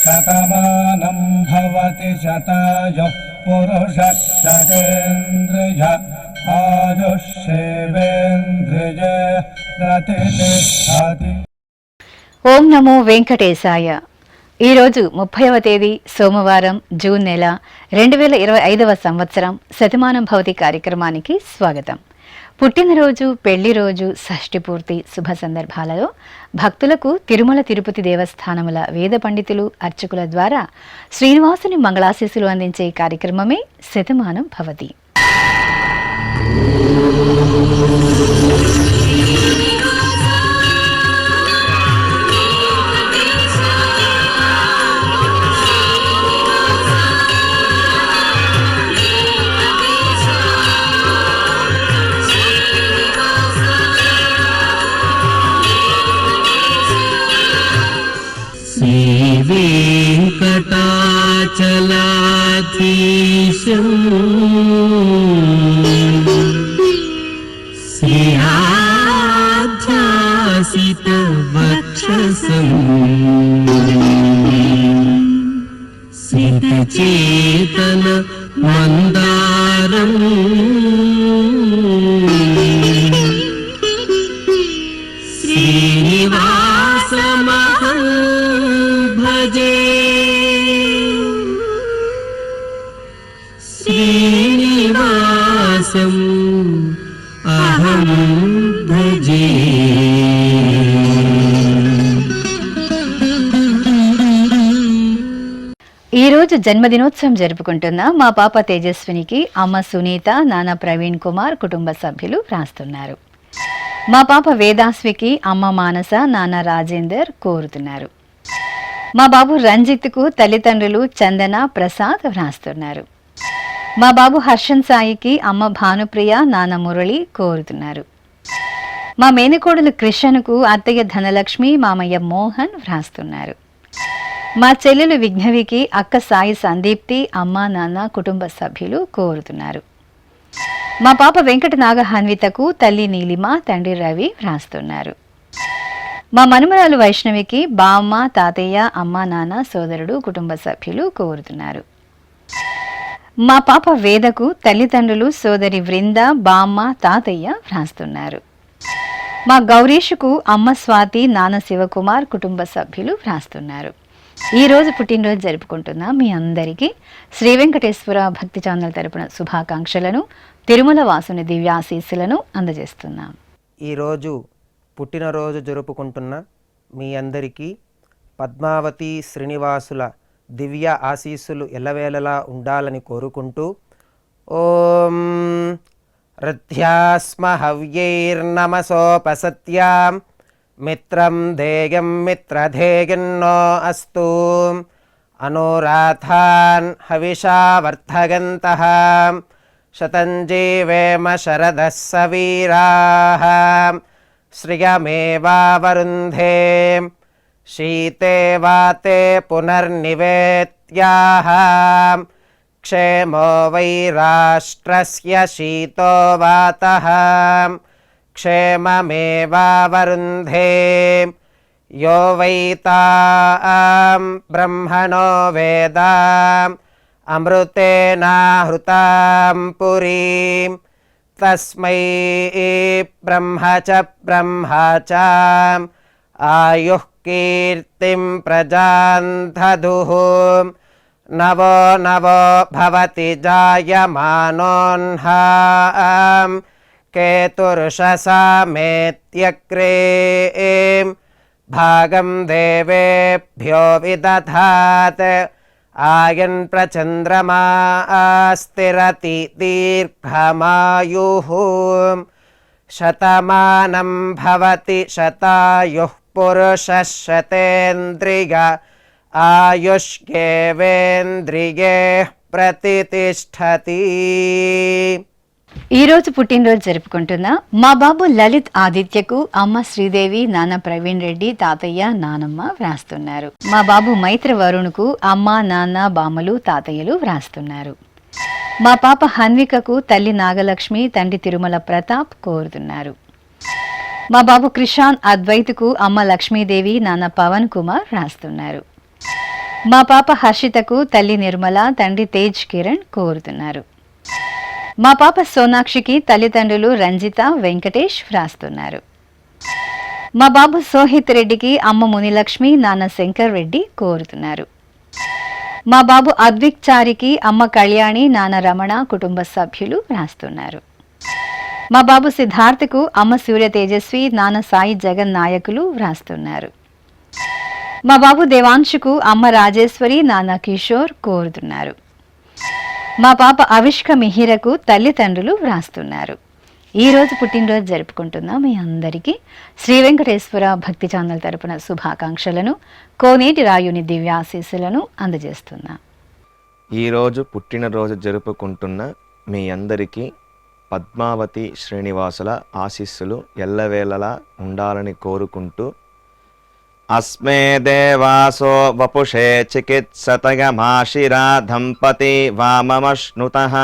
శతమానం భవతి శతాయుః పురుషः శతేంద్రియ ఆయుష్యేవేంద్రియ ప్రతిష్ఠతి. ఓం నమో వెంకటేశాయ. ఈరోజు 30వ తేదీ సోమవారం, జూన్ నెల 2025వ సంవత్సరం. శతమానం భవతి కార్యక్రమానికి స్వాగతం. పుట్టినరోజు, పెళ్లి రోజు, షష్ఠి పూర్తి శుభ సందర్భాలలో భక్తులకు తిరుమల తిరుపతి దేవస్థానముల వేద పండితులు, అర్చకుల ద్వారా శ్రీనివాసుని మంగళాశీస్సులు అందించే కార్యక్రమమే శతమానం భవతి. శ్రీవేంకటాచలాధీశం శ్రీయాధ్యాసితవక్షసం శ్రితచేతన మందారం శ్రీనివాసమహం భజే. శ్రీనివాసం అహం భజే. ఈరోజు జన్మదినోత్సవం జరుపుకుంటున్న మా పాప తేజస్వినికి అమ్మ సునీత, నాన్న ప్రవీణ్ కుమార్, కుటుంబ సభ్యులు రాస్తున్నారు. మా పాప వేదాస్వికి అమ్మ మానస, నాన్న రాజేందర్ కోరుతున్నారు. మా బాబు రంజిత్కు తల్లిదండ్రులు చందన, ప్రసాద్ వ్రాస్తున్నారు. మా బాబు హర్షన్ సాయికి అమ్మ భానుప్రియ, నాన్న మురళి కోరుతున్నారు. మా మేనకోడలు కృష్ణకు అత్తయ్య ధనలక్ష్మి, మామయ్య మోహన్ వ్రాస్తున్నారు. మా చెల్లెలు విఘ్నవికి అక్క సాయి సందీప్తి, అమ్మ నాన్న కుటుంబ సభ్యులు కోరుతున్నారు. మా పాప వెంకట నాగహన్వితకు తల్లి నీలిమ, తండ్రి రవి వ్రాస్తున్నారు. మా మనుమరాలు వైష్ణవికి బామ్మ, తాతయ్య, అమ్మ నాన్న, సోదరుడు కుటుంబ సభ్యులు కోరుతున్నారు. మా పాప వేదకు తల్లిదండ్రులు, సోదరి వృంద, బామ్మ, తాతయ్య వ్రాస్తున్నారు. మా గౌరీషుకు అమ్మ స్వాతి, నాన్న శివకుమార్ కుటుంబ సభ్యులు వ్రాస్తున్నారు. ఈరోజు పుట్టినరోజు జరుపుకుంటున్న మీ అందరికీ శ్రీ వెంకటేశ్వర భక్తి ఛానల్ తరపున శుభాకాంక్షలను, తిరుమల వాసుని దివ్యాశీస్సులను అందజేస్తున్నాం. ఈరోజు పుట్టినరోజు జరుపుకుంటున్న మీ అందరికీ పద్మావతి శ్రీనివాసుల దివ్య ఆశీస్సులు ఎల్లవేళలా ఉండాలని కోరుకుంటూ, ఓం రథ్యాస్మ హవ్యైర్నమసోపసత్యాం మిత్రం ధేయం మిత్రధేయన్నో అస్తు అనురాధాన్ హవిషా వర్ధగంతః శతం జీవేమ శరదః సవీరాః శ్రియమేవావరుంధే శీతే వాతే పునర్నివేత్యాః క్షేమో వై రాష్ట్రస్య శీతో వాతః క్షేమమేవావరుంధే యో వై తాం బ్రహ్మణో వేదాం అమృతేనాహృతాం పురీం తస్మై బ్రహ్మ చ ఆయుః కీర్తిం ప్రజాం దదుః నవో నవో భవతి జాయమానోన్హాం కేతుర్షసామేత్యగ్రే భాగం దేవేభ్యో విదధాత్ ఆయన్ ప్రచంద్రమా స్థిరతి దీర్ఘమాయుః శతమానం భవతి శతాయుః పురుషः శతేంద్రియ ఆయుష్యేవేంద్రియే ప్రతిష్ఠతి. ఈరోజు పుట్టినరోజు జరుపుకుంటున్న మా బాబు లలిత్ ఆదిత్యకు అమ్మ శ్రీదేవి, నాన్న ప్రవీణ్ రెడ్డి, తాతయ్య, నానమ్మ వ్రాస్తున్నారు. మా బాబు మైత్ర వరుణ్కు అమ్మ, నాన్న, బామ్మలు, తాతయ్యలు వ్రాస్తున్నారు. మా పాప హన్వికకు తల్లి నాగలక్ష్మి, తండ్రి తిరుమల ప్రతాప్ కోరుతున్నారు. మా బాబు క్రిషాన్ అద్వైత్కు అమ్మ లక్ష్మీదేవి, నాన్న పవన్ కుమార్ రాస్తున్నారు. మా పాప హర్షితకు తల్లి నిర్మల, తండ్రి తేజ్ కిరణ్ కోరుతున్నారు. మా పాప సోనాక్షికి తల్లిదండ్రులు రంజిత, వెంకటేష్ రాస్తున్నారు. మా బాబు సోహిత్ రెడ్డికి అమ్మ మునిలక్ష్మి, నాన్న శంకర్ రెడ్డి కోరుతున్నారు. మా బాబు అద్విక్ చారికి అమ్మ కళ్యాణి, నాన్న రమణ, కుటుంబ సభ్యులు రాస్తున్నారు. మా బాబు సిద్ధార్థకు అమ్మ సూర్య తేజస్వి, నాన్న సాయి జగన్ నాయకులు వ్రాస్తున్నారు. మా బాబు దేవాంశుకు అమ్మ రాజేశ్వరి, నాన్న కిషోర్ కోరుతున్నారు. మా పాప అవిష్క మిహిరకు తల్లిదండ్రులు వ్రాస్తున్నారు. ఈరోజు పుట్టినరోజు జరుపుకుంటున్న మీ అందరికీ శ్రీ వెంకటేశ్వర భక్తి ఛానల్ తరపున శుభాకాంక్షలను, కోనేటి రాయుని దివ్యాశీస్సులను అందజేస్తున్నా. ఈరోజు పుట్టినరోజు జరుపుకుంటున్న మీ అందరికీ పద్మావతి శ్రీనివాసుల ఆశీస్సులు ఎల్లవేళలా ఉండాలని కోరుకుంటూ, అస్మే దేవాసో వపుషే చికిత్సతయమాశిరా దంపతి వామమశ్నుతః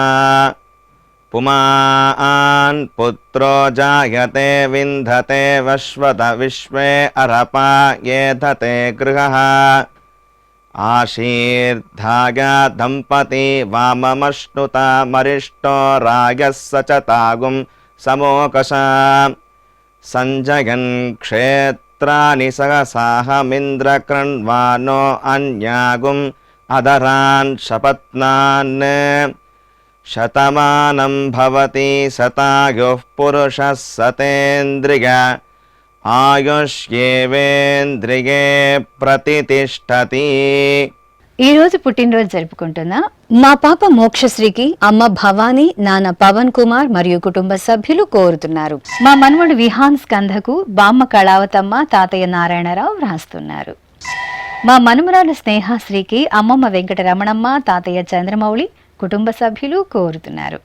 పుమాన్ పుత్రో జాయతే వింధతే వశ్వత విశ్వే అరపా ఏధతే గృహః ఆశీర్ధాయ దంపతి వామమశ్నుత మరిష్టో రాగः సచతాగుం సమోకష సంజయన్ క్షేత్రాని సహసాహమింద్రకృణ్వానో అన్యాగుం అదరాన్ శపత్నాన్ శతమానం భవతి శతాయుః పురుషः సతేంద్రియ ఆయుష్యేవేంద్రియే ప్రతితిష్టతి. ఈరోజు పుట్టినరోజు జరుపుకుంటున్న మా పాప మోక్షశ్రీకి అమ్మ భవానీ, నాన్న పవన్ కుమార్ మరియు కుటుంబ సభ్యులు కోరుతున్నారు. మా మన్మడు విహాన్ స్కంధకు బామ్మ కళావతమ్మ, తాతయ్య నారాయణరావు రాస్తున్నారు. మా మనుమరాలు స్నేహశ్రీకి అమ్మమ్మ వెంకటరమణమ్మ, తాతయ్య చంద్రమౌళి, కుటుంబ సభ్యులు కోరుతున్నారు.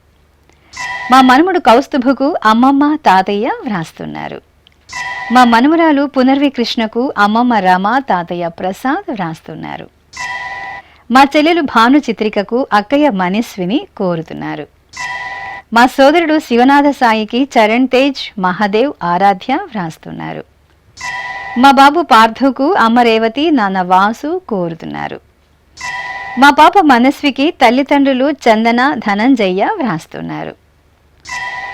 మా మనుమడు కౌస్తుభకు అమ్మమ్మ, తాతయ్య వ్రాస్తున్నారు. మా మనుమరాలు పునర్వి కృష్ణకు అమ్మమ్మ రమ, తాతయ్య ప్రసాద్ వ్రాస్తున్నారు. మా చెల్లెలు భాను చిత్రికకు అక్కయ్య మనీస్విని కోరుతున్నారు. మా సోదరుడు శివనాథ సాయికి చరణ్ తేజ్, మహాదేవ్, ఆరాధ్య వ్రాస్తున్నారు. మా బాబు పార్థుకు అమ్మ రేవతి, నాన్న వాసు కోరుతున్నారు. మా పాప మనస్వికి తల్లిదండ్రులు చందన, ధనంజయ్య వ్రాస్తున్నారు.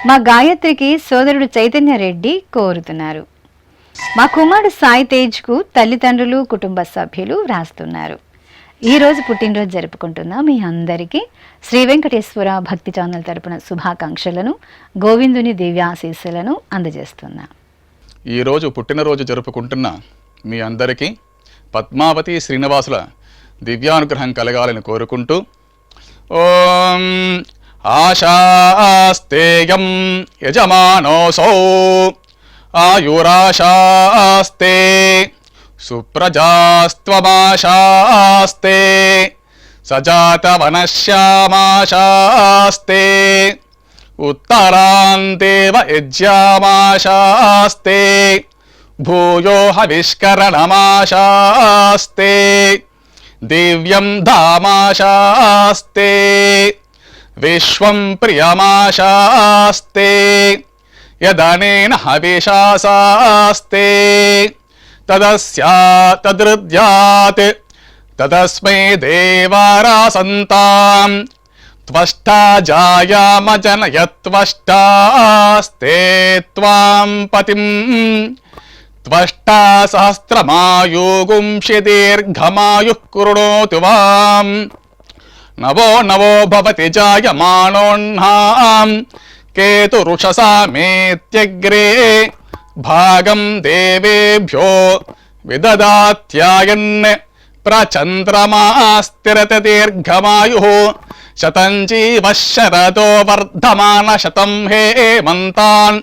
మా గాయత్రికి సోదరుడు చైతన్య రెడ్డి కోరుతున్నారు. మా కుమారుడు సాయి తేజ్కు తల్లిదండ్రులు, కుటుంబ సభ్యులు వ్రాస్తున్నారు. ఈరోజు పుట్టినరోజు జరుపుకుంటున్న మీ అందరికీ శ్రీ వెంకటేశ్వర భక్తి ఛానల్ తరపున శుభాకాంక్షలను, గోవిందుని దివ్యాశీస్సులను అందజేస్తున్నా. ఈరోజు పుట్టినరోజు జరుపుకుంటున్న మీ అందరికీ పద్మావతి శ్రీనివాసుల దివ్యానుగ్రహం కలగాలని కోరుకుంటూ, ఓం ఆశాస్తేయం యజమానోసౌ ఆయురాశాస్తే సుప్రజాస్త్వమాశాస్తే సజాతవనశ్యామాశాస్తే ఉత్తరాంతేవ యజ్యామాశాస్తే భూయో హవిష్కరణమాశాస్తే దివ్యం ధామాశాస్తే విశ్వం ప్రియమాశాస్తే యదనేన హవిషాసాస్తే తదస్యాతదృద్యాత్ తదస్మై దేవారాసంతాం త్వష్టా జాయామజనయత్వష్టాస్తే త్వాం పతిం త్వష్టా సహస్రమాయుగుంషి దీర్ఘమాయుః కృణోతు వాం నవో నవో భవతి జాయమానోన్నాం కేతురుషసా మేత్యగ్రే భాగం దేవేభ్యో విదదాత్యాయన్ ప్రచంద్రమాస్తిరత దీర్ఘమాయుః శతం జీవః శరదో వర్ధమాన శతం హేమంతాన్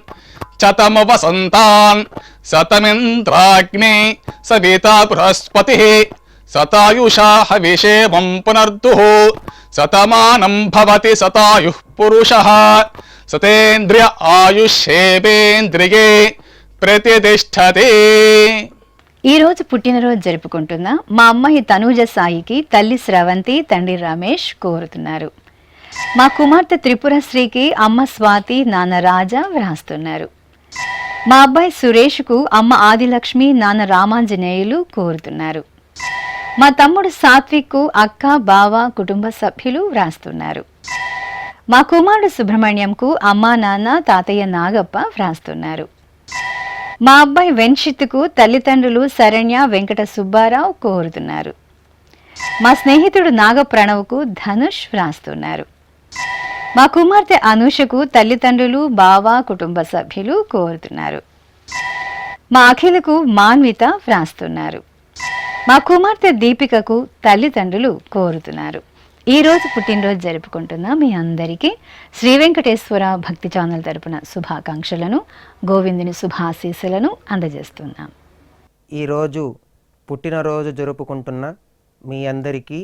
శతము వసంతాన్ శతమింద్రాగ్ని సవితా బృహస్పతిః శతాయుషా హవిషేమం పునర్దుః శతమానం భవతి శతాయుః పురుషః సతేంద్రియ ఆయుష్యేవేంద్రియే ప్రతితిష్టతి. ఈరోజు పుట్టినరోజు జరుపుకుంటున్న మా అమ్మాయి తనూజ సాయికి తల్లి స్రవంతి, తండ్రి రమేష్ కోరుతున్నారు. మా కుమార్తె త్రిపుర శ్రీకి అమ్మ స్వాతి, నాన్న రాజా వ్రాస్తున్నారు. మా అబ్బాయి సురేష్కు అమ్మ ఆదిలక్ష్మి నాన్న రామాంజనేయులు కోరుతున్నారు. మా తమ్ముడు సాత్విక్కు అక్క బావ కుటుంబ సభ్యులు వ్రాస్తున్నారు. మా కుమారుడు సుబ్రహ్మణ్యంకు అమ్మ నాన్న తాతయ్య నాగప్ప వ్రాస్తున్నారు. మా అబ్బాయి వెన్షిత్కు తల్లిదండ్రులు శరణ్య వెంకట సుబ్బారావు కోరుతున్నారు. మా స్నేహితుడు నాగప్రణవ్కు ధనుష్ వ్రాస్తున్నారు. మా కుమార్తె అనూషకు తల్లిదండ్రులు బావ కుటుంబ సభ్యులు కోరుతున్నారు. మా అఖిలకు మాన్విత వ్రాస్తున్నారు. మా కుమార్తె దీపికకు తల్లిదండ్రులు కోరుతున్నారు. ఈరోజు పుట్టినరోజు జరుపుకుంటున్న మీ అందరికీ శ్రీ వెంకటేశ్వర భక్తి ఛానల్ తరపున శుభాకాంక్షలను గోవిందుని శుభాశీస్సులను అందజేస్తున్నాం. ఈరోజు పుట్టినరోజు జరుపుకుంటున్న మీ అందరికీ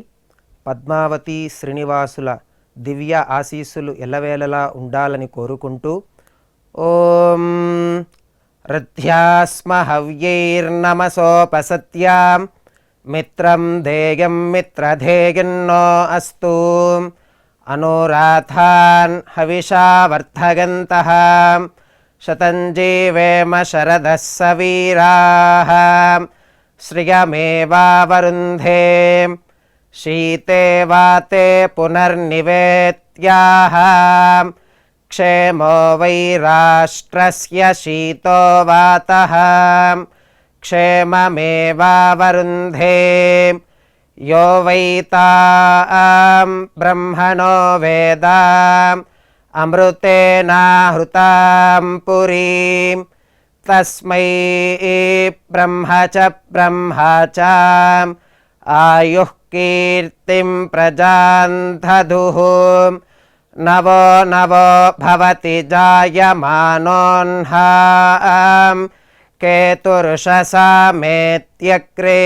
పద్మావతి శ్రీనివాసుల దివ్య ఆశీస్సులు ఎల్లవేళలా ఉండాలని కోరుకుంటూ ఓం రథ్యాస్మ హవ్యైర్నమసోపసత్యాం మిత్రం ధేయం మిత్రధేయన్నో అస్తు అనురాధాన్ హవిషా వర్ధగంతః శతం జీవేమ శరదః సవీరాః శ్రియమేవావరుంధే శీతే వాతే పునర్నివేత్యాః క్షేమో వై రాష్ట్రస్య శీతో వాతః క్షేమమేవావరుంధే యో వై తాం బ్రహ్మణో వేద అమృతేనాహృతాం పురీం తస్మై బ్రహ్మ చ ఆయుః కీర్తిం ప్రజాం దదుః నవో నవో భవతి జాయమానోన్హాం కేతుర్షసామేత్యగ్రే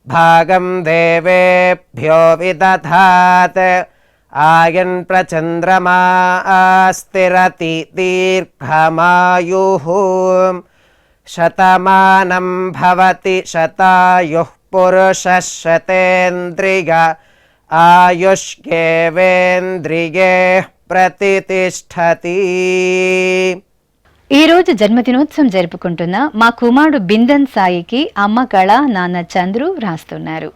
భాగం దేవేభ్యో విదధాత్ ఆయన్ ప్రచంద్రమా స్థిరతి దీర్ఘమాయుః శతమానం భవతి శతాయుః పురుషः శతేంద్రియ ఆయుష్యేవేంద్రియే ప్రతితిష్ఠతి. ఈరోజు జన్మదినోత్సవం జరుపుకుంటున్న మా కుమారుడు బిందన్ సాయికి అమ్మ కళ నాన్న చంద్రు వ్రాస్తున్నారు.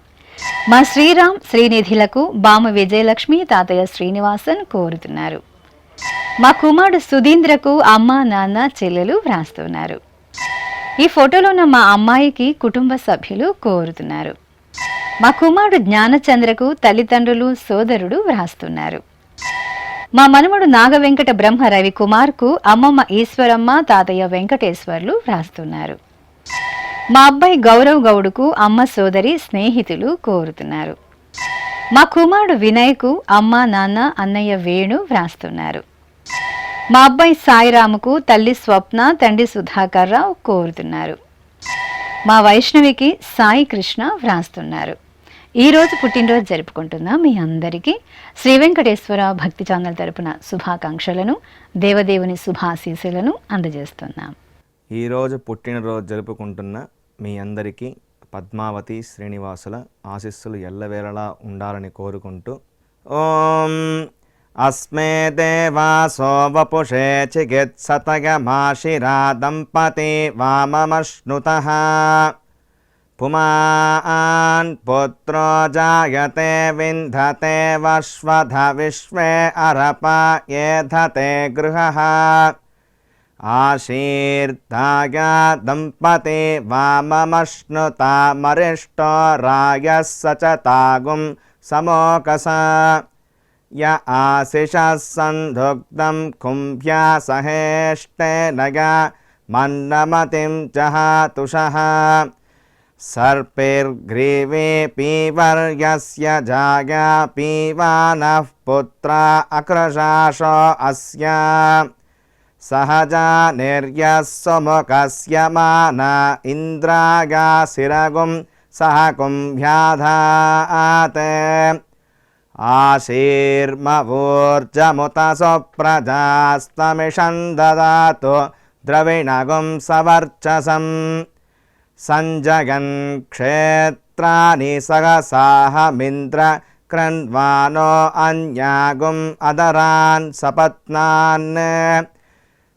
మా శ్రీరామ్ శ్రీనిధిలకు బామ విజయలక్ష్మి తాతయ్య శ్రీనివాసన్ కోరుతున్నారు. మా కుమారుడు సుధీంద్రకు అమ్మ నాన్న చెల్లెలు వ్రాస్తున్నారు. ఈ ఫోటోలో ఉన్న మా అమ్మాయికి కుటుంబ సభ్యులు కోరుతున్నారు. మా కుమారుడు జ్ఞానచంద్రకు తల్లిదండ్రులు సోదరుడు వ్రాస్తున్నారు. మా మనవడు నాగవెంకట బ్రహ్మ రవికుమార్కు అమ్మమ్మ ఈశ్వరమ్మ తాతయ్య వెంకటేశ్వర్లు వ్రాస్తున్నారు. మా అబ్బాయి గౌరవ్ గౌడుకు అమ్మ సోదరి స్నేహితులు కోరుతున్నారు. మా కుమారుడు వినయ్కు అమ్మ నాన్న అన్నయ్య వేణు వ్రాస్తున్నారు. మా అబ్బాయి సాయిరాముకు తల్లి స్వప్న తండ్రి సుధాకర్ రావు కోరుతున్నారు. మా వైష్ణవికి సాయి కృష్ణ వ్రాస్తున్నారు. ఈరోజు పుట్టినరోజు జరుపుకుంటున్న మీ అందరికీ శ్రీ వెంకటేశ్వర భక్తి ఛానల్ తరపున శుభాకాంక్షలను దేవదేవుని శుభాశీస్సులను అందజేస్తున్నాం. ఈరోజు పుట్టినరోజు జరుపుకుంటున్న మీ అందరికీ పద్మావతి శ్రీనివాసుల ఆశీస్సులు ఎల్లవేళలా ఉండాలని కోరుకుంటూ ఓం అస్మే దేవాసో వపుషే చికిత్సతయమాశిరా దంపతి వామమశ్నుతః పుమాన్ పుత్రో జాయతే వింధతే వశ్వధ విశ్వే అరప ఏధతే గృహః ఆశీర్దాయ దంపతి వామమశ్నుతా మరిష్టో రాయः సచతాగుం సమోకస య ఆశిషः సంధుగ్ధం కుంభ్యా సహేష్టేనయ మన్నమతిం జహాతుషః సర్పిర్గ్రీవే పీవర్యస్య జాయా పీవానః పుత్రా అక్రశాశో అస్య సహజా నిర్యः సుముఖస్య మాన ఇంద్రాగా శిరగుం సహ కుంభ్యాధాత్ ఆశీర్మవోర్జముత సుప్రజాస్తమిషం దదాతు ద్రవిణగుం సవర్చసం సంజగన్ క్షేత్రాని సహసాహమింద్ర క్రన్వానో అన్యాగుం అదరాన్ సపత్నాన్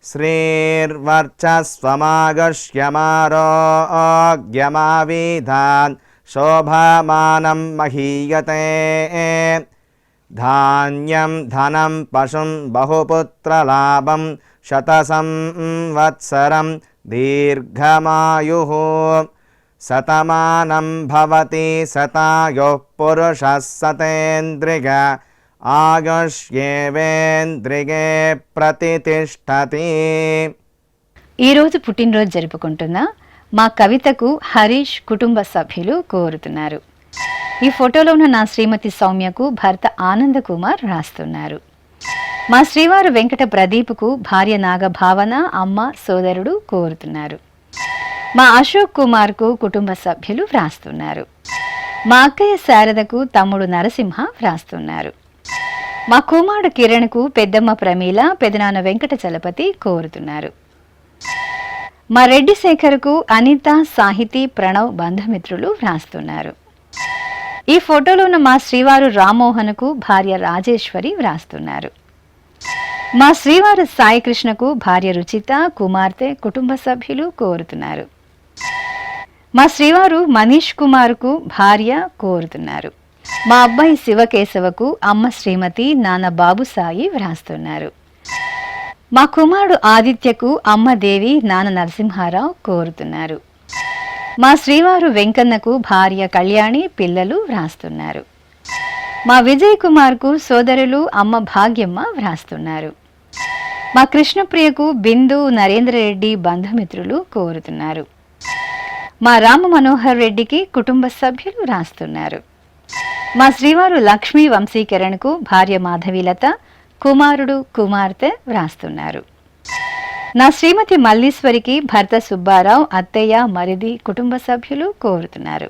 श्रीर्वर्चस्वमागर्ष्यमारोग्यमाविधान् शोभमानं महीयते धान्यं धनं पशुं बहुपुत्रलाभं शतसंवत्सरं दीर्घमायुः शतमानं भवति शतायुः पुरुषः शतेन्द्रिय ఆగష్యేవేంద్రిగే ప్రతితిష్టతి. ఈరోజు పుట్టినరోజు జరుపుకుంటున్న మా కవితకు హరీష్ కుటుంబ సభ్యులు కోరుతున్నారు. ఈ ఫోటోలో ఉన్న నా శ్రీమతి సౌమ్యకు భర్త ఆనంద కుమార్ రాస్తున్నారు. మా శ్రీవారు వెంకట ప్రదీప్కు భార్య నాగభావన అమ్మ సోదరుడు కోరుతున్నారు. మా అశోక్ కుమార్కు కుటుంబ సభ్యులు వ్రాస్తున్నారు. మా అక్కయ్య శారదకు తమ్ముడు నరసింహ వ్రాస్తున్నారు. మా కుమారుడు కిరణ్కు పెద్దమ్మ ప్రమీల పెదనాన్న వెంకట చలపతి కోరుతున్నారు. మా రెడ్డి శేఖర్కు అనిత సాహితీ ప్రణవ్ బంధుమిత్రులు వ్రాస్తున్నారు. ఈ ఫోటోలో ఉన్న మా శ్రీవారు రామ్మోహన్కు భార్య రాజేశ్వరి వ్రాస్తున్నారు. మా శ్రీవారు సాయికృష్ణకు భార్య రుచిత కుమార్తె కుటుంబ సభ్యులు కోరుతున్నారు. మా శ్రీవారు మనీష్ కుమార్కు భార్య కోరుతున్నారు. మా అబ్బాయి శివకేశవకు అమ్మ శ్రీమతి నాన్న బాబు సాయి వ్రాస్తున్నారు. మా కుమారుడు ఆదిత్యకు అమ్మ దేవి నాన్న నరసింహారావు కోరుతున్నారు. మా శ్రీవారు వెంకన్నకు భార్య కళ్యాణి పిల్లలు వ్రాస్తున్నారు. మా విజయ్ కుమార్కు సోదరులు అమ్మ భాగ్యమ్మ వ్రాస్తున్నారు. మా కృష్ణప్రియకు బిందు నరేంద్రరెడ్డి బంధుమిత్రులు కోరుతున్నారు. మా రామ మనోహర్ రెడ్డికి కుటుంబ సభ్యులు రాస్తున్నారు. మా శ్రీవారు లక్ష్మీ వంశీకరణకు భార్య మాధవీలత కుమారుడు కుమార్తె వ్రాస్తున్నారు. నా శ్రీమతి మల్లీశ్వరికి భర్త సుబ్బారావు అత్తయ్య మరిది కుటుంబ సభ్యులు కోరుతున్నారు.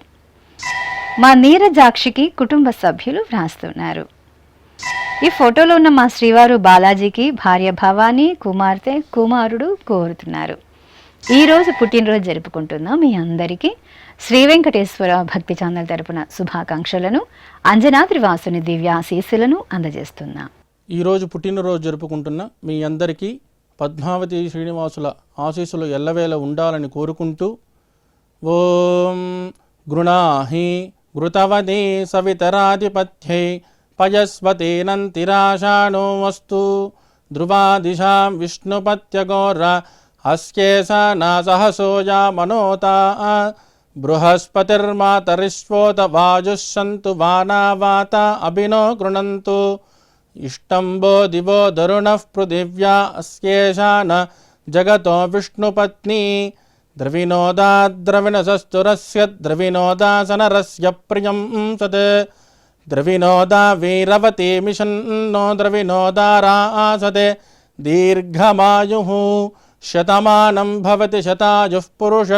మా నీరజాక్షికి కుటుంబ సభ్యులు వ్రాస్తున్నారు. ఈ ఫోటోలో ఉన్న మా శ్రీవారు బాలాజీకి భార్య భవానీ కుమార్తె కుమారుడు కోరుతున్నారు. ఈరోజు పుట్టినరోజు జరుపుకుంటున్న మీ అందరికీ శ్రీ వెంకటేశ్వర భక్తి ఛానల్ తరపున శుభాకాంక్షలను అంజనాద్రి వాసుని దివ్యాశీస్సులను అందజేస్తున్నా. ఈరోజు పుట్టినరోజు జరుపుకుంటున్న మీ అందరికీ పద్మావతి శ్రీనివాసుల ఆశీస్సులు ఎల్లవేళ ఉండాలని కోరుకుంటూ ఓం గృణాహి ఘృతవదే సవితరాధిపత్యై పయస్వతేనంతిరాశానో వస్తు ధ్రువాదిశాం విష్ణుపత్యగోర అస్యేషా నా సహసోజా మనోతా బృహస్పతిర్మాతరిష్వోత వాజుస్సంతు వానావాత అభినో గృణంతు ఇష్టంబో దివో దరుణః పృథివ్యా అస్యేషా న జగతో విష్ణుపత్ని ద్రవినోదాద్రవిణసస్తురస్య ద్రవినోదాసనరస్య ప్రియం సత్ ద్రవినోదా వీరవతి మిషన్నో ద్రవినోదారాసతే దీర్ఘమాయుః శతమానం భవతి శతాయుః పురుష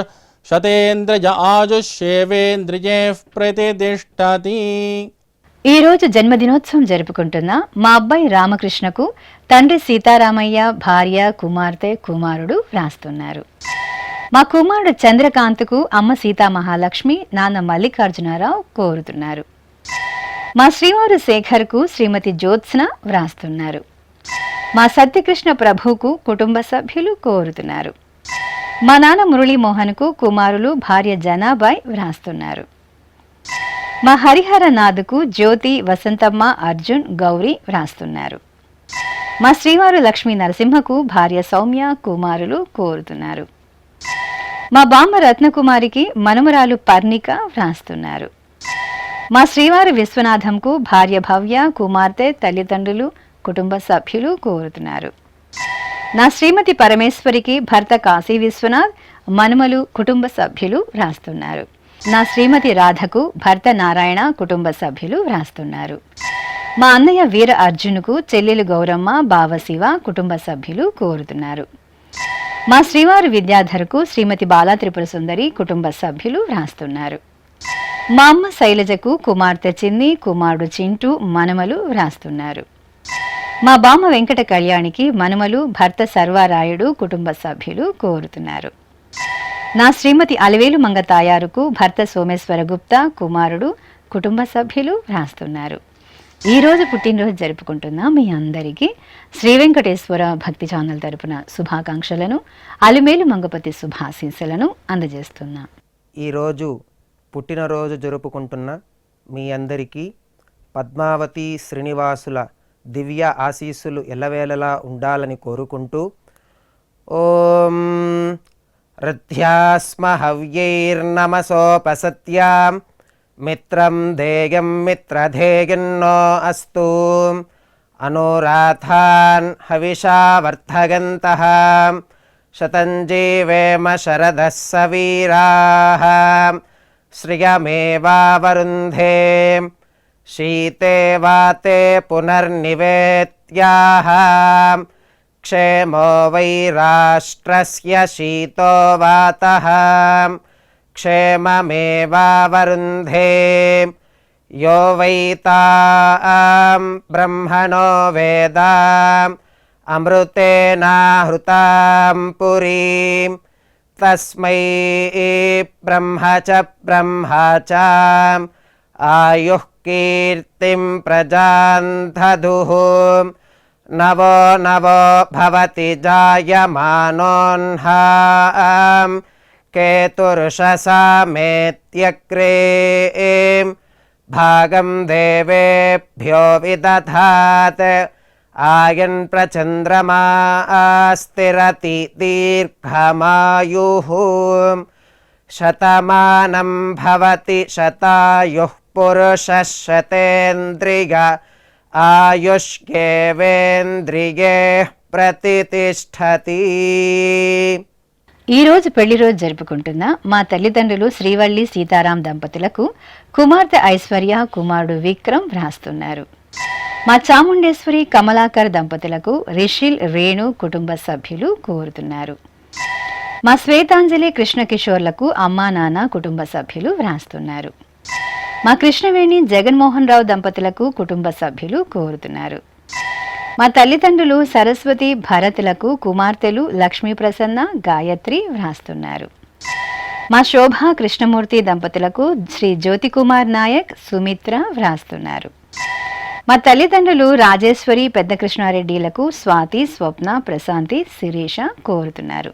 శతేంద్రియ ఆయుష్యేవేంద్రియే ప్రతిష్టతి. ఈరోజు జన్మదినోత్సవం జరుపుకుంటున్న మా అబ్బాయి రామకృష్ణకు తండ్రి సీతారామయ్య భార్య కుమార్తె కుమారుడు రాస్తున్నారు. మా కుమారుడు చంద్రకాంత్కు అమ్మ సీతామహాలక్ష్మి నాన్న మల్లికార్జునరావు కోరుతున్నారు. మా శ్రీవారు శేఖర్కు శ్రీమతి జ్యోత్స్న వ్రాస్తున్నారు. మా సత్యకృష్ణ ప్రభుకు కుటుంబ సభ్యులు కోరుతున్నారు. మా నాన్న మురళీమోహన్కు కుమారులు భార్య జనాబాయ్ వ్రాస్తున్నారు. మా హరిహరనాథ్కు జ్యోతి వసంతమ్మ అర్జున్ గౌరీ వ్రాస్తున్నారు. మా శ్రీవారు లక్ష్మీ నరసింహకు భార్య సౌమ్య కుమారులు కోరుతున్నారు. మా బామ్మ రత్నకుమారికి మనుమరాలు పర్ణిక వ్రాస్తున్నారు. మా శ్రీవారు విశ్వనాథంకు భార్య భవ్య కుమార్తె తల్లిదండ్రులు కుటుంబ సభ్యులు కోరుతున్నారు. నా శ్రీమతి పరమేశ్వరికి భర్త కాశీ విశ్వనాథ్ మనుమలు కుటుంబ సభ్యులు వ్రాస్తున్నారు. నా శ్రీమతి రాధకు భర్త నారాయణ కుటుంబ సభ్యులు వ్రాస్తున్నారు. మా అన్నయ్య వీర అర్జునుకు చెల్లెలు గౌరమ్మ బావ శివ కుటుంబ సభ్యులు కోరుతున్నారు. మా శ్రీవారు విద్యాధరకు శ్రీమతి బాలా త్రిపుర సుందరి కుటుంబ సభ్యులు వ్రాస్తున్నారు. మా అమ్మ శైలజకు కుమార్తె చిన్ని కుమారుడు చింటూ మనుమలు వ్రాస్తున్నారు. మా బామ్మ వెంకట కళ్యాణికి మనుమలు భర్త సర్వారాయుడు కుటుంబ సభ్యులు కోరుతున్నారు. నా శ్రీమతి అలవేలు మంగ తాయారుకు భర్త సోమేశ్వర గుప్తా కుమారుడు కుటుంబ సభ్యులు వ్రాస్తున్నారు. ఈరోజు పుట్టినరోజు జరుపుకుంటున్న మీ అందరికీ శ్రీ వెంకటేశ్వర భక్తి ఛానల్ తరపున శుభాకాంక్షలను, అలిమేలు మంగపతి శుభాశీస్సులను అందజేస్తున్నా. ఈరోజు పుట్టినరోజు జరుపుకుంటున్న మీ అందరికీ పద్మావతి శ్రీనివాసుల దివ్య ఆశీస్సులు ఎల్లవేళలా ఉండాలని కోరుకుంటూ ఓం రథ్యాస్మ హవ్యైర్నమసోపసత్యాం మిత్రం ధేయం మిత్రధేయన్నో అస్తు అనురాధాన్ హవిషా వర్ధగంతః శతం జీవేమ శరదః సవీరాః శ్రియమేవావరుంధే శీతే వాతే పునర్నివేత్యాః క్షేమో వై రాష్ట్రస్య శీతో వాతః క్షేమమేవావరుంధే యో వై తాం బ్రహ్మణో వేద అమృతేనాహృతాం పురీం తస్మై బ్రహ్మ చ ఆయుః కీర్తిం ప్రజాం దదుః నవో నవో భవతి జాయమానోన్హాం కేతుర్షసామేత్యగ్రే భాగం దేవేభ్యో విదధాత్ ఆయన్ ప్రచంద్రమా స్థిరతి దీర్ఘమాయుః శతమానం భవతి శతాయుః పురుషः శతేంద్రియ ఆయుష్యేవేంద్రియే ప్రతితిష్ఠతి. ఈరోజు పెళ్లి రోజు జరుపుకుంటున్న మా తల్లిదండ్రులు శ్రీవల్లి సీతారాం దంపతులకు కుమార్తె ఐశ్వర్య, కుమారుడు విక్రమ్ వ్రాస్తున్నారు. మా చాముండేశ్వరి కమలాకర్ దంపతులకు రిషిల్, రేణు కుటుంబ సభ్యులు కోరుతున్నారు. మా శ్వేతాంజలి, కృష్ణకిషోర్లకు అమ్మా నాన్న కుటుంబ సభ్యులు వ్రాస్తున్నారు. మా కృష్ణవేణి, జగన్మోహన్ రావు దంపతులకు కుటుంబ సభ్యులు కోరుతున్నారు. మా తల్లిదండ్రులు సరస్వతి, భరత్లకు కుమార్తెలు లక్ష్మీ ప్రసన్న, గాయత్రి వ్రాస్తున్నారు. మా శోభ, కృష్ణమూర్తి దంపతులకు శ్రీ జ్యోతికుమార్ నాయక్, సుమిత్ర వ్రాస్తున్నారు. మా తల్లిదండ్రులు రాజేశ్వరి, పెద్ద కృష్ణారెడ్డిలకు స్వాతి, స్వప్న, ప్రశాంతి, శిరీష కోరుతున్నారు.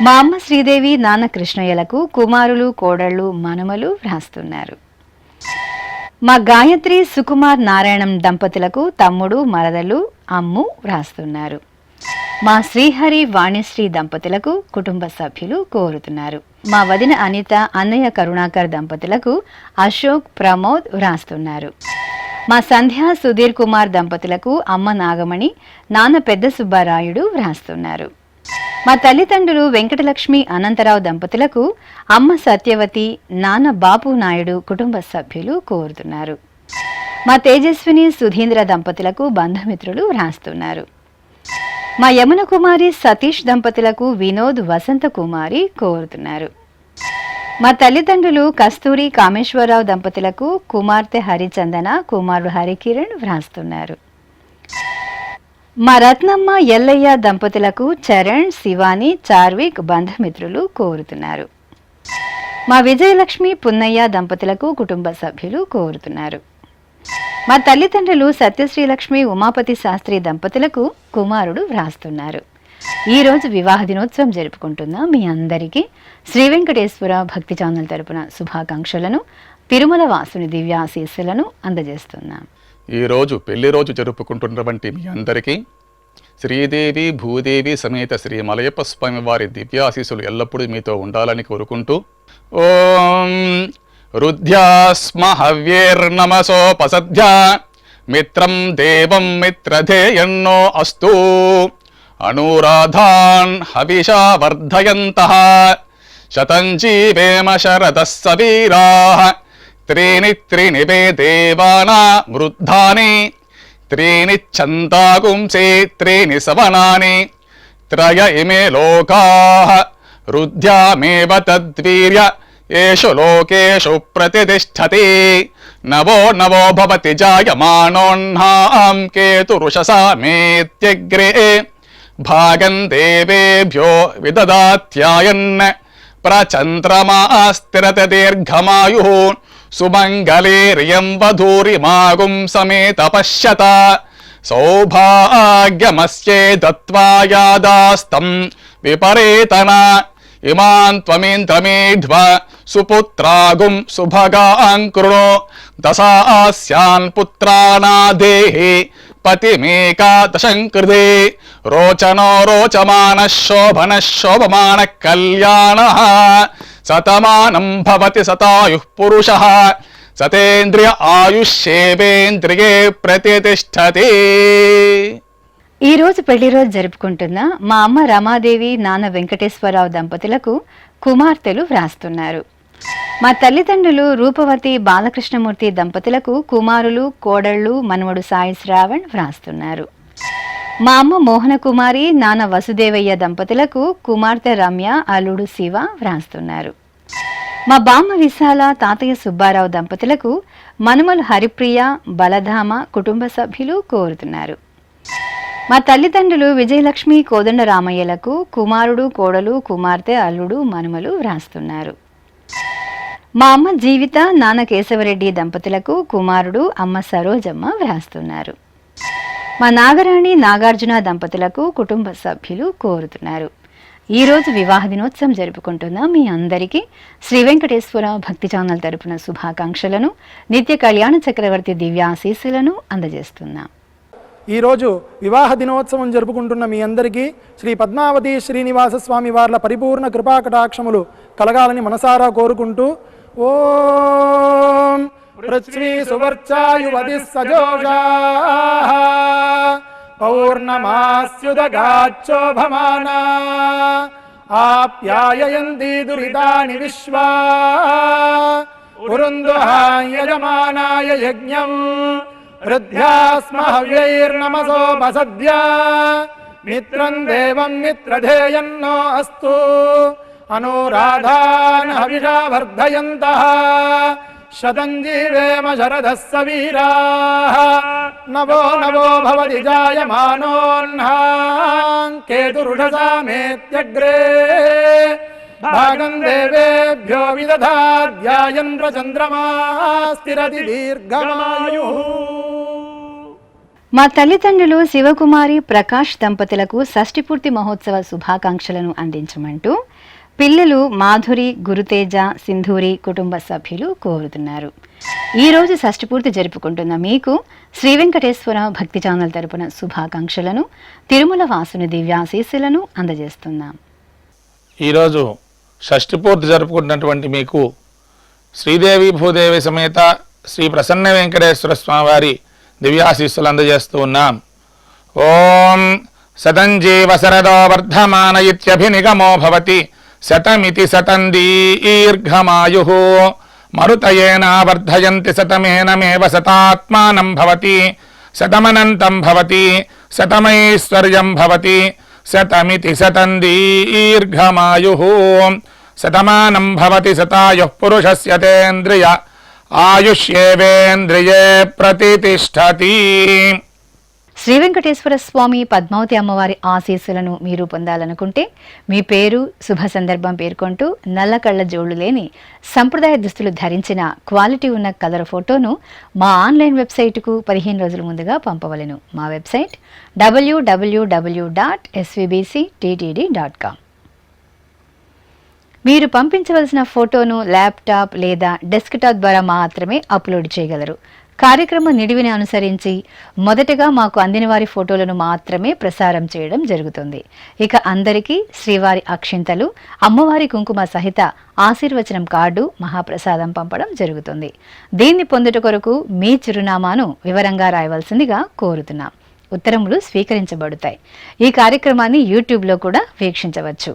మా అమ్మ శ్రీదేవి, నాన్న కృష్ణయ్యలకు కుమారులు, కోడళ్ళు, మనుమలు వ్రాస్తున్నారు. మా గాయత్రి, సుకుమార్, నారాయణం దంపతులకు తమ్ముడు, మరదలు, అమ్ము వ్రాస్తున్నారు. మా శ్రీహరి, వాణిశ్రీ దంపతులకు కుటుంబ సభ్యులు కోరుతున్నారు. మా వదిన అనిత, అన్నయ్య కరుణాకర్ దంపతులకు అశోక్, ప్రమోద్ వ్రాస్తున్నారు. మా సంధ్య, సుధీర్ కుమార్ దంపతులకు అమ్మ నాగమణి, నాన్న పెద్ద సుబ్బారాయుడు వ్రాస్తున్నారు. మా తల్లిదండ్రులు వెంకటలక్ష్మి, అనంతరావు దంపతులకు అమ్మ సత్యవతి, నాన్న బాపు నాయుడు కుటుంబ సభ్యులు కోరుతున్నారు. మా తేజస్విని, సుధీంద్ర దంపతులకు బంధుమిత్రులు వ్రాస్తున్నారు. మా యమున కుమారి, సతీష్ దంపతులకు వినోద్, వసంత కుమారి కోరుతున్నారు. మా తల్లిదండ్రులు కస్తూరి, కామేశ్వరరావు దంపతులకు కుమార్తె హరిచందన, కుమారుడు హరికిరణ్ వ్రాస్తున్నారు. మా రత్నమ్మ, ఎల్లయ్య దంపతులకు చరణ్, శివాని, చార్విక్ బంధుమిత్రులు కోరుతున్నారు. మా విజయలక్ష్మి, పున్నయ్య దంపతులకు కుటుంబ సభ్యులు కోరుతున్నారు. మా తల్లిదండ్రులు సత్యశ్రీలక్ష్మి, ఉమాపతి శాస్త్రి దంపతులకు కుమారుడు వ్రాస్తున్నారు. ఈరోజు వివాహ దినోత్సవం జరుపుకుంటున్న మీ అందరికీ శ్రీ వెంకటేశ్వర భక్తి ఛానల్ తరపున శుభాకాంక్షలను, తిరుమల వాసుని దివ్యాశీస్సులను అందజేస్తున్నాం. ఈరోజు పెళ్లి రోజు జరుపుకుంటున్నటువంటి మీ అందరికీ శ్రీదేవి, భూదేవి సమేత శ్రీ మలయప్ప స్వామి వారి దివ్యాశీస్సులు ఎల్లప్పుడూ మీతో ఉండాలని కోరుకుంటూ ఓం రుద్ధ్యాస్మ హవ్యేర్నమసోపసధ్యా మిత్రం దేవం మిత్రధేయన్నో అస్తు అనురాధాన్ హవిషా వర్ధయంతః శతం జీవేమ శరదః సవీరాః త్రీణి త్రీణి వే దేవానా వృద్ధాని త్రీణి ఛందాగుంసే త్రీణి సవనాని త్రయ ఇమే లోకాః రుద్ధ్యామేవ తద్వీర్య ఏషు లోకేషు ప్రతితిష్ఠతి నవో నవో భవతి జాయమానోన్హాం కేతురుషసామేత్యగ్రే భాగం దేవేభ్యో విదదాత్యాయన్ ప్రచంద్రమా స్థిరత దీర్ఘమాయుః సుమంగళే రియం వధూరిమాగుం సమేత పశ్యత సౌభాగ్యమస్యే దత్వాయాదాస్తం విపరేతన ఇమాన్ త్వమేంద్రమేధ్వ సుపుత్రాగుం సుభగాన్ కృణో దశాస్యాన్ పుత్రానాదేహి పతిమేకాదశంకృతే రోచనో రోచమాన శోభన శోభమాన కళ్యాణ సతమానం భవతి శతాయుః పురుషః సతేంద్రియ ఆయుష్యేవేంద్రియే ప్రతిష్టతి. ఈ రోజు పెళ్లి రోజు జరుపుకుంటున్న మా అమ్మ రమాదేవి నాన్న వెంకటేశ్వరరావు దంపతులకు కుమార్తెలు వ్రాస్తున్నారు. మా తల్లిదండ్రులు రూపవతి బాలకృష్ణమూర్తి దంపతులకు కుమారులు కోడళ్ళు మనవడు సాయి శ్రావణ్ వ్రాస్తున్నారు. మా అమ్మ మోహన కుమారి నాన్న వసుదేవయ్య దంపతులకు కుమార్తె రమ్య అల్లుడు శివ వ్రాస్తున్నారు. మా బామ్మ విశాల తాతయ్య సుబ్బారావు దంపతులకు మనుమలు హరిప్రియ బలధామ కుటుంబ సభ్యులు కోరుతున్నారు. మా తల్లిదండ్రులు విజయలక్ష్మి కోదండ రామయ్యలకు కుమారుడు కోడలు కుమార్తె అల్లుడు మనుమలు వ్రాస్తున్నారు. మా అమ్మ జీవిత నాన్న కేశవరెడ్డి దంపతులకు కుమారుడు అమ్మ సరోజమ్మ వ్రాస్తున్నారు. మా నాగరాణి నాగార్జున దంపతులకు కుటుంబ సభ్యులు కోరుతున్నారు. ఈరోజు వివాహ దినోత్సవం జరుపుకుంటున్న మీ అందరికీ శ్రీ వెంకటేశ్వర భక్తి ఛానల్ తరపున శుభాకాంక్షలను నిత్య కళ్యాణ చక్రవర్తి దివ్యాశీస్సులను అందజేస్తున్నాం. ఈరోజు వివాహ దినోత్సవం జరుపుకుంటున్న మీ అందరికీ శ్రీ పద్మావతి శ్రీనివాస స్వామి వార్ల పరిపూర్ణ కృపాకటాక్షములు కలగాలని మనసారా కోరుకుంటూ ఓం పృథ్వీ సువర్చాయువతి సజోషాః పౌర్ణమాస్యుదగాచ్చోభమానా ఆప్యాయయంతి దురితాని విశ్వా ఉరుందుహాయజమానాయ యజ్ఞం హృద్యాస్మహవ్యైర్నమసోపసద్య మిత్రం దేవం మిత్రధేయన్నో అస్తు అనురాధాన్ హవిషా వర్ధయంతః శతం జీవేమ శరదః సవీరాః నవో నవో భవతి జాయమానోన్హాం కేతురుషసామేత్యగ్రే భాగం దేవేభ్యో విదధాధ్యాయన్ చంద్రమా స్థిరతి దీర్ఘమాయుః. మా తల్లిదండ్రులు శివకుమారి ప్రకాష్ దంపతులకు షష్ఠిపూర్తి మహోత్సవ శుభాకాంక్షలను అందించమంటూ పిల్లలు మాధురి గురుతేజ సింధూరి కుటుంబ సభ్యులు కోరుతున్నారు. ఈరోజు షష్ఠిపూర్తి జరుపుకుంటున్న మీకు శ్రీ వెంకటేశ్వర భక్తి ఛానల్ తరపున శుభాకాంక్షలను తిరుమల వాసుని దివ్యాశీస్సులను అందజేస్తున్నాం. ఈరోజు షష్ఠిపూర్తి జరుపుకుంటున్నటువంటి మీకు శ్రీదేవి భూదేవి సమేత శ్రీ ప్రసన్న వెంకటేశ్వర స్వామివారి దివ్యాశీస్సులు అందజేస్తూ ఉన్నాం. ఓం శతంజీవ శరదో వర్ధమాన ఇత్యభినిగమో భవతి శతమితి శతం దీర్ఘమాయుః మరుతయేన వర్ధయంతి శతమేనమేవ శతాత్మానం భవతి శతమనంతం భవతి శతమైశ్వర్యం భవతి శతమితి శతం దీర్ఘమాయుః శతమానం భవతి శతాయుః పురుషస్య తేంద్రియ ఆయుష్యేవేంద్రియే ప్రతిష్టతి. శ్రీ వెంకటేశ్వర స్వామి పద్మావతి అమ్మవారి ఆశీస్సులను మీరు పొందాలనుకుంటే మీ పేరు శుభ సందర్భం పేర్కొంటూ నల్ల కళ్ళ జోళ్లు లేని సంప్రదాయ దుస్తులు ధరించిన క్వాలిటీ ఉన్న కలర్ ఫోటోను మా ఆన్లైన్ వెబ్సైటుకు 15 రోజుల ముందుగా పంపవలెను. మా వెబ్సైట్ www.svbcttd.com. మీరు పంపించవలసిన ఫోటోను ల్యాప్టాప్ లేదా డెస్క్టాప్ ద్వారా మాత్రమే అప్లోడ్ చేయగలరు. కార్యక్రమ నిడివిని అనుసరించి మొదటగా మాకు అందిన వారి ఫోటోలను మాత్రమే ప్రసారం చేయడం జరుగుతుంది. ఇక అందరికీ శ్రీవారి అక్షింతలు అమ్మవారి కుంకుమ సహిత ఆశీర్వచనం కార్డు మహాప్రసాదం పంపడం జరుగుతుంది. దీన్ని పొందుట కొరకు మీ చిరునామాను వివరంగా రాయవలసిందిగా కోరుతున్నాం. ఉత్తరములు స్వీకరించబడతాయి. ఈ కార్యక్రమాన్ని యూట్యూబ్లో కూడా వీక్షించవచ్చు.